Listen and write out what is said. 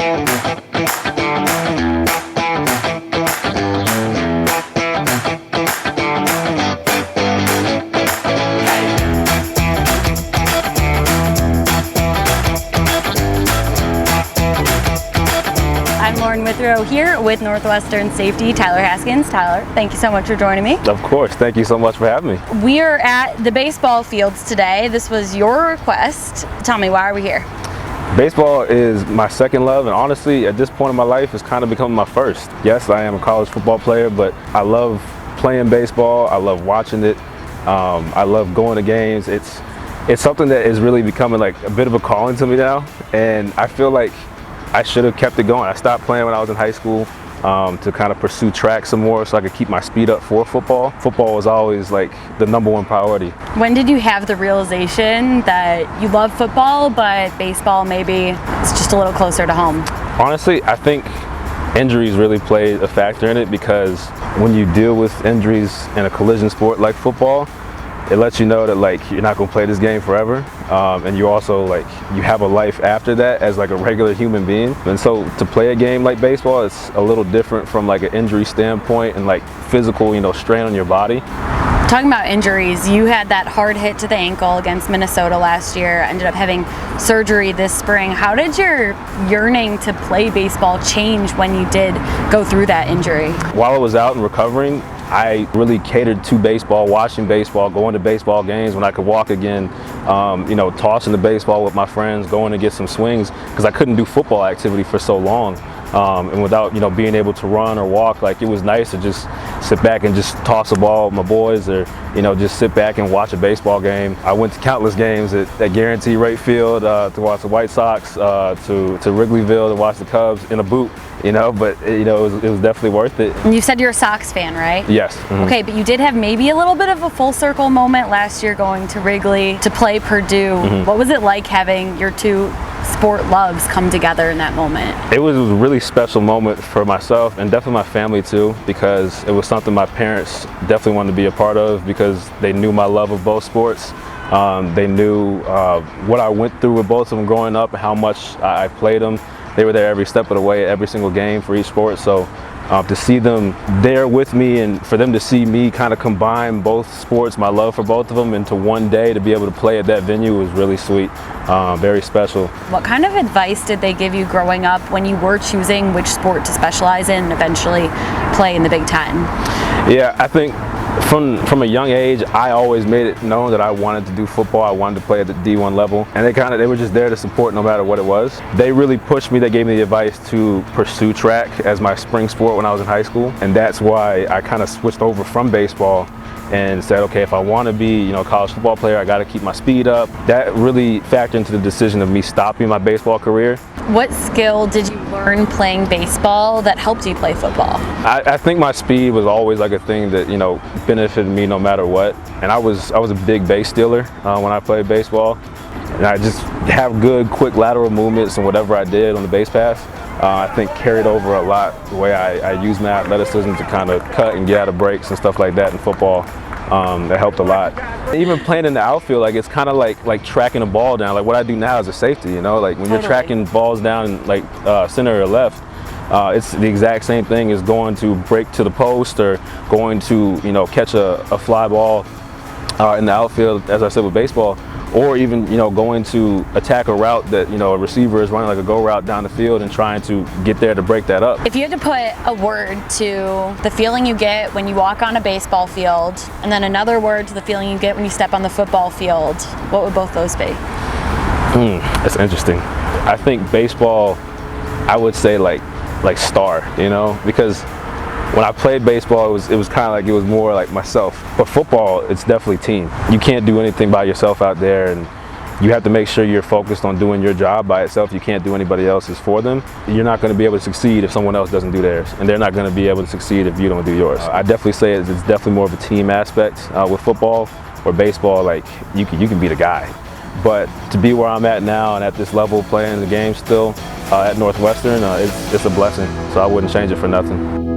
I'm Lauren Withrow here with Northwestern safety Tyler Haskins. Tyler, thank you so much for joining me. Of course, thank you so much for having me. We are at the baseball fields today. This was your request. Tell me, why are we here? Baseball is my second love, and honestly, at this point in my life, it's kind of becoming my first. Yes, I am a college football player, but I love playing baseball. I love watching it. I love going to games. It's something that is really becoming like a bit of a calling to me now, and I feel like I should have kept it going. I stopped playing when I was in high school to kind of pursue track some more so I could keep my speed up for football. Football was always like the #1 priority. When did you have the realization that you love football, but baseball maybe is just a little closer to home? Honestly, I think injuries really played a factor in it, because when you deal with injuries in a collision sport like football, it lets you know that like you're not going to play this game forever, and you also like you have a life after that as like a regular human being. And so to play a game like baseball, it's a little different from like an injury standpoint and like physical, strain on your body. Talking about injuries, you had that hard hit to the ankle against Minnesota last year, ended up having surgery this spring. How did your yearning to play baseball change when you did go through that injury? While I was out and recovering, I really catered to baseball, watching baseball, going to baseball games when I could walk again, tossing the baseball with my friends, going to get some swings, because I couldn't do football activity for so long. And without, being able to run or walk, like it was nice to just sit back and just toss a ball with my boys, or, just sit back and watch a baseball game. I went to countless games at Guarantee Rate Field to watch the White Sox, to Wrigleyville to watch the Cubs in a boot, but it was definitely worth it. And you said you're a Sox fan, right? Yes. Mm-hmm. Okay, but you did have maybe a little bit of a full circle moment last year going to Wrigley to play Purdue. Mm-hmm. What was it like having your two sport loves come together in that moment? It was a really special moment for myself and definitely my family too, because it was something my parents definitely wanted to be a part of, because they knew my love of both sports. They knew what I went through with both of them growing up and how much I played them. They were there every step of the way, every single game for each sport. So to see them there with me, and for them to see me kind of combine both sports, my love for both of them, into one day to be able to play at that venue was really sweet, very special. What kind of advice did they give you growing up when you were choosing which sport to specialize in and eventually play in the Big Ten? Yeah, I think from a young age, I always made it known that I wanted to do football. I wanted to play at the D1 level, and they were just there to support no matter what it was. They really pushed me. They gave me the advice to pursue track as my spring sport when I was in high school, and that's why I kind of switched over from baseball and said, okay, if I want to be, a college football player, I got to keep my speed up. That really factored into the decision of me stopping my baseball career. What skill did you learn playing baseball that helped you play football? I think my speed was always like a thing that, benefited me no matter what. And I was a big base stealer when I played baseball. And I just have good, quick lateral movements, and whatever I did on the base pass, I think carried over a lot the way I use my athleticism to kind of cut and get out of breaks and stuff like that in football. That helped a lot. Even playing in the outfield, like it's kind of like tracking a ball down. Like what I do now as a safety, like when you're tracking balls down like center or left, it's the exact same thing as going to break to the post or going to catch a fly ball in the outfield, as I said with baseball, or even going to attack a route that a receiver is running like a go route down the field and trying to get there to break that up. If you had to put a word to the feeling you get when you walk on a baseball field, and then another word to the feeling you get when you step on the football field, what would both those be? That's interesting. I think baseball, I would say like star, because when I played baseball, it was kind of like it was more like myself. But football, it's definitely team. You can't do anything by yourself out there, and you have to make sure you're focused on doing your job by itself. You can't do anybody else's for them. You're not going to be able to succeed if someone else doesn't do theirs, and they're not going to be able to succeed if you don't do yours. I definitely say it's definitely more of a team aspect with football. Or baseball, like you can be the guy. But to be where I'm at now and at this level playing the game still at Northwestern, it's a blessing. So I wouldn't change it for nothing.